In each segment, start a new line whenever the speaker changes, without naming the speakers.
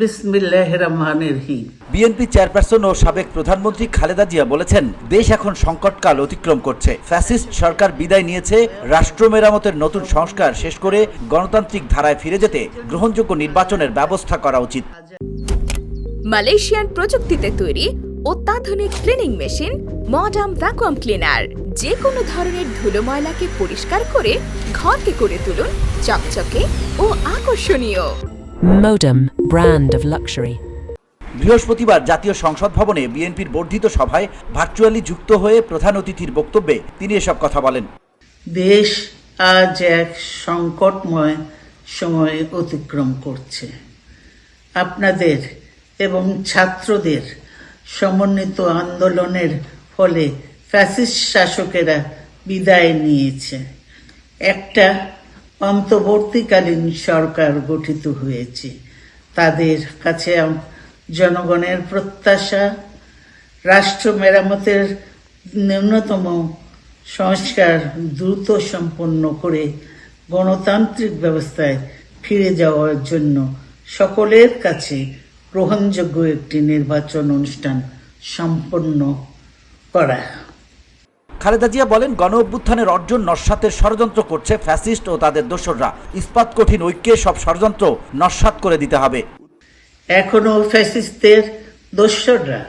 বিসমিল্লাহির রহমানির রহিম।
BNP chairperson ও সাবেক প্রধানমন্ত্রী খালেদা জিয়া বলেছেন, দেশ এখন সংকটকাল অতিক্রম করছে। ফ্যাসিস্ট সরকার বিদায় নিয়েছে। রাষ্ট্র মেরামতের নতুন সংস্কার শেষ করে গণতান্ত্রিক ধারায় ফিরে যেতে গ্রহণযোগ্য নির্বাচনের ব্যবস্থা করা উচিত।
মালয়েশিয়ান প্রযুক্তিতে তৈরি অত্যাধুনিক cleaning machine modern vacuum cleaner যে কোনো ধরনের ধুলো ময়লাকে পরিষ্কার করে ঘরকে করে তুলুন চকচকে ও আকর্ষণীয়।
Modem, brand of luxury.
বৃহস্পতিবার জাতীয় সংসদ ভবনে বিএনপির বর্ধিত সভায় ভার্চুয়ালি যুক্ত হয়ে প্রধান অতিথির বক্তব্যে তিনি এসব কথা বলেন।
দেশ আজ এক সংকটময় সময় অতিক্রম করছে। আপনাদের এবং ছাত্রদের সমন্বিত আন্দোলনের ফলে ফ্যাসিস্ট শাসকেরা বিদায় নিয়েছে। একটা অন্তর্বর্তীকালীন সরকার গঠিত হয়েছে। তাদের কাছে জনগণের প্রত্যাশা রাষ্ট্র মেরামতের ন্যূনতম সংস্কার দ্রুত সম্পন্ন করে গণতান্ত্রিক ব্যবস্থায় ফিরে যাওয়ার জন্য সকলের কাছে গ্রহণযোগ্য একটি নির্বাচন অনুষ্ঠান সম্পন্ন করা।
খালেদা জিয়া বলেন, গণ অভ্যুত্থানের অর্জন নস্যাতের ষড়যন্ত্র করছে ফ্যাসিস্ট ও তাদের দোসররা। ইস্পাত কঠিন ঐক্যে সব ষড়যন্ত্র নস্যাৎ করে দিতে হবে।
এখনো ফ্যাসিস্টদের দোসররা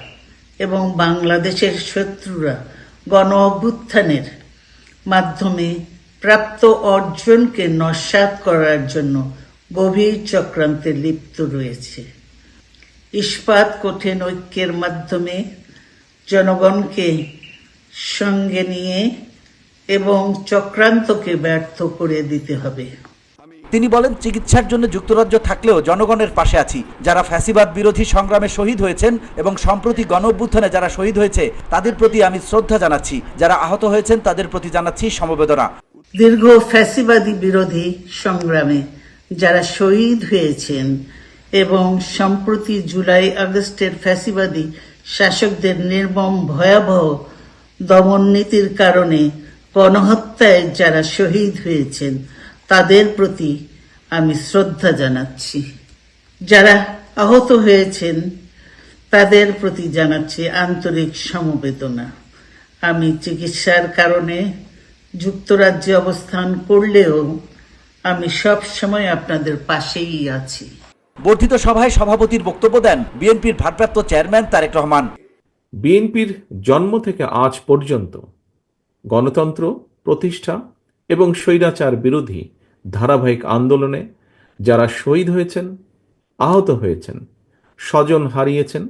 এবং বাংলাদেশের শত্রুরা গণ অভ্যুত্থানের মাধ্যমে প্রাপ্ত অর্জনকে নস্যাৎ করার জন্য গভীর চক্রান্তে লিপ্ত রয়েছে। ইস্পাত কঠিন ঐক্যের মাধ্যমে জনগণকে সঙ্গে নিয়ে এবং চক্রান্তকে ব্যর্থ করে দিতে হবে।
তিনি বলেন, চিকিৎসার জন্য যুক্তরাজ্য থাকলেও জনগণের পাশে আছি। যারা ফ্যাসিবাদ বিরোধী সংগ্রামে শহীদ হয়েছেন এবং সম্প্রতি গণ অভ্যুত্থানে যারা শহীদ হয়েছে তাদের প্রতি আমি শ্রদ্ধা জানাচ্ছি। যারা আহত হয়েছেন তাদের প্রতি জানাচ্ছি সমবেদনা।
দীর্ঘ ফ্যাসিবাদী বিরোধী সংগ্রামে যারা শহীদ হয়েছেন এবং সম্প্রতি জুলাই আগস্টের ফ্যাসিবাদী শাসকদের নির্মম ভয়াবহ দমন নীতির কারণে গণহত্যায় যারা শহীদ হয়েছেন তাদের প্রতি আমি শ্রদ্ধা জানাচ্ছি। যারা আহত হয়েছেন তাদের প্রতি জানাচ্ছি আন্তরিক সমবেদনা। আমি চিকিৎসার কারণে যুক্তরাজ্যে অবস্থান করলেও আমি সব সময় আপনাদের পাশেই আছি।
বর্ধিত সভায় সভাপতির বক্তব্য দেন বিএনপির ভারপ্রাপ্ত চেয়ারম্যান তারেক রহমান।
বিএনপির জন্ম থেকে আজ পর্যন্ত গণতন্ত্র প্রতিষ্ঠা এবং স্বৈরাচার বিরোধী ধারাবাহিক আন্দোলনে যারা শহীদ হয়েছেন, আহত হয়েছেন, স্বজন হারিয়েছেন,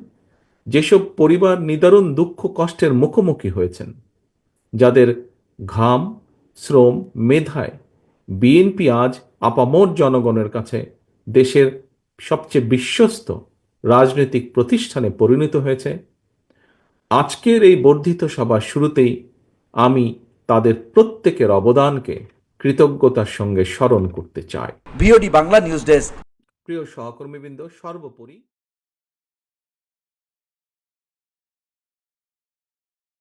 যেসব পরিবার নিদারুণ দুঃখ কষ্টের মুখোমুখি হয়েছেন, যাদের ঘাম শ্রম মেধায় বিএনপি আজ আপামর জনগণের কাছে দেশের সবচেয়ে বিশ্বস্ত রাজনৈতিক প্রতিষ্ঠানে পরিণত হয়েছে, আজকের এই বর্ধিত সভার শুরুতেই আমি তাদের প্রত্যেকের অবদানকে কৃতজ্ঞতার সঙ্গে স্মরণ করতে চাই।
VOD Bangla news desk.
প্রিয় সহকর্মীবৃন্দ, সর্বোপরি